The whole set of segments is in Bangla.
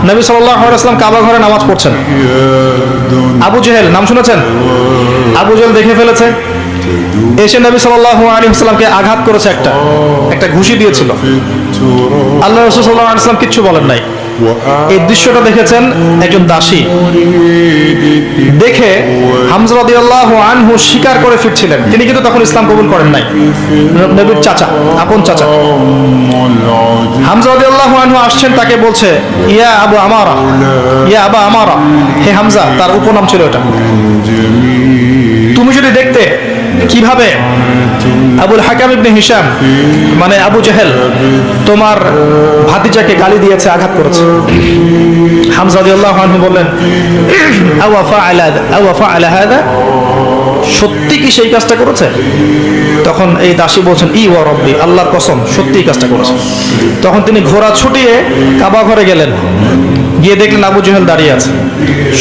নবী সাল্লাল্লাহু আলাইহি ওয়াসাল্লাম কাবা ঘরে নামাজ পড়ছেন। আবু জেহেল নাম শুনেছেন? আবু জেহেল দেখে ফেলেছে, এসে নবী সাল্লাল্লাহু আলাইহি ওয়াসাল্লামকে আঘাত করেছে, একটা ঘুষি দিয়েছিল। আল্লাহ রাসূল সাল্লাল্লাহু আলাইহি ওয়াসাল্লাম কিচ্ছু বলেন নাই। এই দৃশ্যটা দেখেছেন একজন দাসী, দেখে হামজা রাদিয়াল্লাহু আনহু স্বীকার করে ফিরছিলেন। তিনি কিন্তু তখন ইসলাম কবুল করেন নাই, নবীর চাচা, আপন চাচা। হামজা রাদিয়াল্লাহু আনহু আসছেন, তাকে বলছে ইয়া আবু আমারা, ইয়া আবা আমারা, হে হামজা, তার উপনাম ছিল এটা। তুমি যদি দেখতে কিভাবে আবুল হাকাম ইবনে হিশাম মানে আবু জেহেল তোমার ভাতিজাকে গালি দিয়েছে, আঘাত করেছে। হামজা রাদিয়াল্লাহু আনহু বললেন আওয়া ফাআলা হাদা, সত্যি কি সেই কাজটা করেছে? তখন এই দাসী বলছেন ই ওয়া রব্বি, আল্লাহর কসম সত্যি কাজটা করেছে। তখন তিনি ঘোড়া ছুটিয়ে কাবা ঘরে গেলেন, গিয়ে দেখলেন আবু জেহেল দাঁড়িয়ে আছে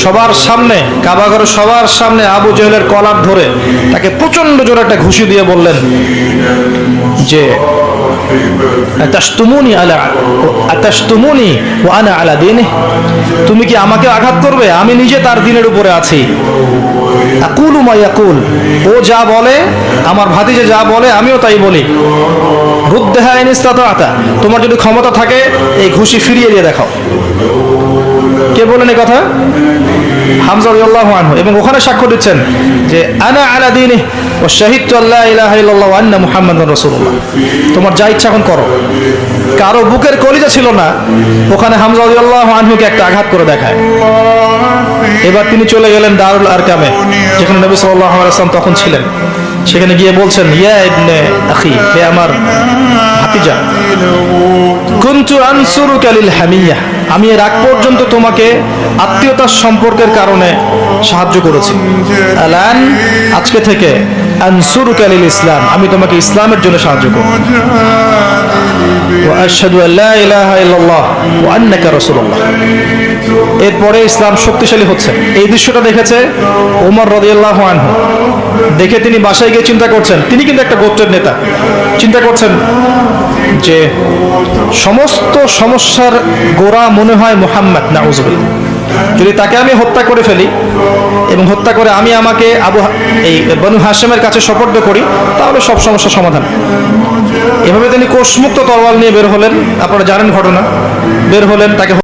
সবার সামনে, কাবা ঘরে সবার সামনে আবু জেহেলের কলার ধরে তাকে প্রচন্ড জোরে একটা ঘুষি দিয়ে বললেন যে আতাশতুমুনি ওয়া আনা আলা দীনিহি, তুমি কি আমাকে আঘাত করবে? আমি নিজে তার দ্বীনের উপরে আছি। আকুলু মা ইয়াকুল, ও যা বলে, আমার ভাতিজা যা বলে আমিও তাই বলি। রুদ্দাহা ইন ইসতাতা'তা, তোমার যদি ক্ষমতা থাকে এই ঘুষি ফিরিয়ে দিয়ে দেখাও। কে বলেন এই কথা? হামজা রাদিয়াল্লাহু আনহু। এবং ওখানে সাক্ষ্য দিচ্ছেন যে আনা আলা দীনিহি ওয়া শাহিদতু আল্লা ইলাহা ইল্লাল্লাহ ওয়া আন্না মুহাম্মাদুর রাসূলুল্লাহ। তোমার যা ইচ্ছা এখন করো। কারো বুকের কলিজা ছিল না, ওখানে হামজা রাদিয়াল্লাহু আনহুকে একটা আঘাত করে দেখায়। এবার তিনি চলে গেলেন দারুল আরকামে, যেখানে নবী সাল্লাল্লাহু আলাইহি ওয়াসাল্লাম তখন ছিলেন। সেখানে গিয়ে বলছেন ইয়া ইবনে আখি, হে আমার ভাতিজা, কুনতু আনসুরুকা লিল হামিয়া, আমি এর আগ পর্যন্ত তোমাকে আত্মীয়তার সম্পর্কের কারণে সাহায্য করেছি। আলান, আজকে থেকে আনসুরুকা লিল ইসলাম, আমি তোমাকে ইসলামের জন্য সাহায্য করব। ওয়া আশহাদু আল্লা ইলাহা ইল্লাল্লাহ ওয়া আন্নাকা রাসূলুল্লাহ। এরপরে ইসলাম শক্তিশালী হচ্ছে। এই দৃশ্যটা দেখেছে ওমর রাদিয়াল্লাহু আনহু। দেখে তিনি বাসায় গিয়ে চিন্তা করছেন, তিনি কিন্তু একটা গোত্রের নেতা, চিন্তা করছেন যে সমস্ত সমস্যার গোড়া মনে হয় মুহাম্মদ, নাউযুবিল্লাহ। যদি তাকে আমি হত্যা করে ফেলি এবং হত্যা করে আমি আমাকে এই বনু হাশেমের কাছে সুপর্দ করি, তাহলে সব সমস্যার সমাধান। এভাবে তিনি কোষমুক্ত তরোয়াল নিয়ে বের হলেন। আপনারা জানেন ঘটনা, বের হলেন, তাকে